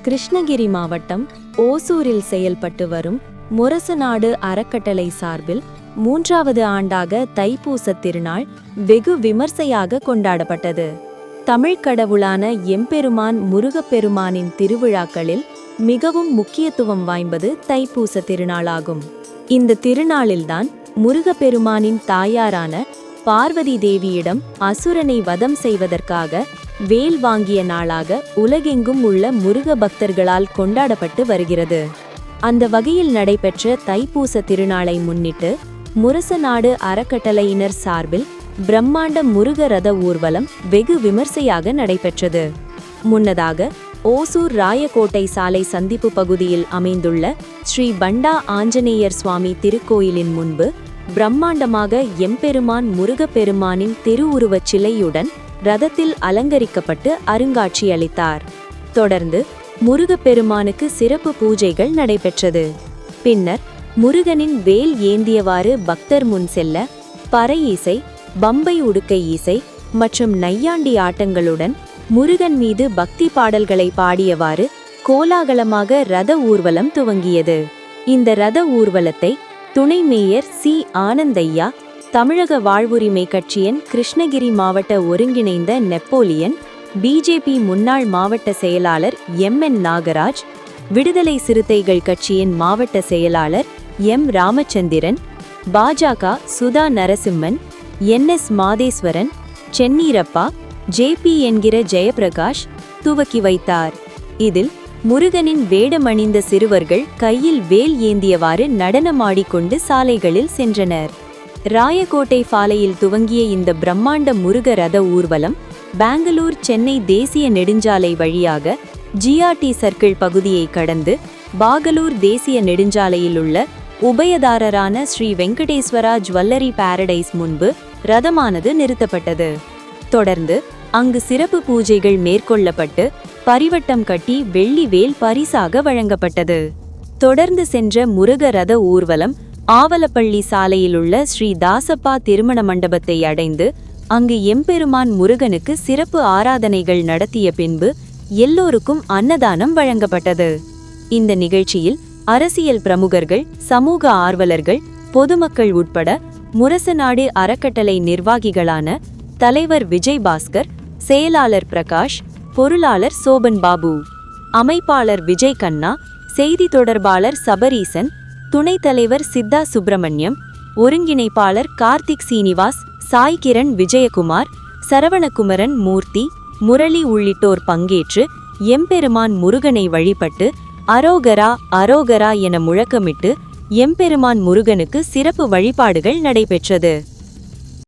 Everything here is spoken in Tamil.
கிருஷ்ணகிரி மாவட்டம் ஓசூரில் செயல்பட்டு வரும் முரசநாடு அறக்கட்டளை சார்பில் 3வது ஆண்டாக தைப்பூசத் திருநாள் வெகு விமர்சையாக கொண்டாடப்பட்டது. தமிழ்க் கடவுளான எம்பெருமான் முருகப்பெருமானின் திருவிழாக்களில் மிகவும் முக்கியத்துவம் வாய்ந்தது தைப்பூச திருநாளாகும். இந்த திருநாளில்தான் முருகப்பெருமானின் தாயாரான பார்வதி தேவியிடம் அசுரனை வதம் செய்வதற்காக வேல் வாங்கிய நாளாக உலகெங்கும் உள்ள முருக பக்தர்களால் கொண்டாடப்பட்டு வருகிறது. அந்த வகையில் நடைபெற்ற தைப்பூச திருநாளை முன்னிட்டு முரசநாடு அறக்கட்டளையினர் சார்பில் பிரம்மாண்ட முருக ரத ஊர்வலம் வெகு விமர்சையாக நடைபெற்றது. முன்னதாக ஓசூர் ராயக்கோட்டை சாலை சந்திப்பு பகுதியில் அமைந்துள்ள ஸ்ரீ பண்டா ஆஞ்சநேயர் சுவாமி திருக்கோயிலின் முன்பு பிரம்மாண்டமாக எம்பெருமான் முருகப்பெருமானின் திருவுருவச் சிலையுடன் ரதத்தில் அலங்கரிக்கப்பட்டு அருங்காட்சியளித்தார். தொடர்ந்து முருகப்பெருமானுக்கு சிறப்பு பூஜைகள் நடைபெற்றது. பின்னர் முருகனின் வேல் ஏந்தியவாறு பக்தர் முன் செல்ல பறை இசை, பம்பை உடுக்கை இசை மற்றும் நையாண்டி ஆட்டங்களுடன் முருகன் மீது பக்தி பாடல்களை பாடியவாறு கோலாகலமாக ரத ஊர்வலம் துவங்கியது. இந்த ரத ஊர்வலத்தை துணை மேயர் சி. ஆனந்தையா, தமிழக வாழ்வுரிமை கட்சியின் கிருஷ்ணகிரி மாவட்ட ஒருங்கிணைந்த நெப்போலியன், பிஜேபி முன்னாள் மாவட்ட செயலாளர் எம்.என். நாகராஜ், விடுதலை சிறுத்தைகள் கட்சியின் மாவட்ட செயலாளர் எம். ராமச்சந்திரன், பாஜக சுதா நரசிம்மன், என்.எஸ். மாதேஸ்வரன், சென்னீரப்பா, ஜே.பி. என்கிற ஜெயபிரகாஷ் துவக்கி வைத்தார். இதில் முருகனின் வேடமணிந்த சிறுவர்கள் கையில் வேல் ஏந்தியவாறு நடனமாடிக்கொண்டு சாலைகளில் சென்றனர். ராயக்கோட்டை சாலையில் துவங்கிய இந்த பிரம்மாண்ட முருக ரத ஊர்வலம் பெங்களூர் சென்னை தேசிய நெடுஞ்சாலை வழியாக ஜிஆர்டி சர்க்கிள் பகுதியை கடந்து பாகலூர் தேசிய நெடுஞ்சாலையில் உள்ள உபயதாரரான ஸ்ரீ வெங்கடேஸ்வரா ஜுவல்லரி பாரடைஸ் முன்பு ரதமானது நிறுத்தப்பட்டது. தொடர்ந்து அங்கு சிறப்பு பூஜைகள் மேற்கொள்ளப்பட்டு பரிவட்டம் கட்டி வெள்ளி வேல் பரிசாக வழங்கப்பட்டது. தொடர்ந்து சென்ற முருக ரத ஊர்வலம் ஆவலப்பள்ளி சாலையிலுள்ள ஸ்ரீ தாசப்பா திருமண மண்டபத்தை அடைந்து அங்கு எம்பெருமான் முருகனுக்கு சிறப்பு ஆராதனைகள் நடத்திய பின்பு எல்லோருக்கும் அன்னதானம் வழங்கப்பட்டது. இந்த நிகழ்ச்சியில் அரசியல் பிரமுகர்கள், சமூக ஆர்வலர்கள், பொதுமக்கள் உட்பட முரசநாடு அறக்கட்டளை நிர்வாகிகளான தலைவர் விஜய் பாஸ்கர், செயலாளர் பிரகாஷ், பொருளாளர் சோபன் பாபு, அமைப்பாளர் விஜய் கண்ணா, செய்தி தொடர்பாளர் சபரீசன், துணைத் தலைவர் சித்தா சுப்பிரமணியம், ஒருங்கிணைப்பாளர் கார்த்திக் சீனிவாஸ், சாய் கிரண் விஜயகுமார், சரவணகுமரன் மூர்த்தி, முரளி உள்ளிட்டோர் பங்கேற்று எம்பெருமான் முருகனை வழிபட்டு அரோகரா அரோகரா என முழக்கமிட்டு எம்பெருமான் முருகனுக்கு சிறப்பு வழிபாடுகள் நடைபெற்றது.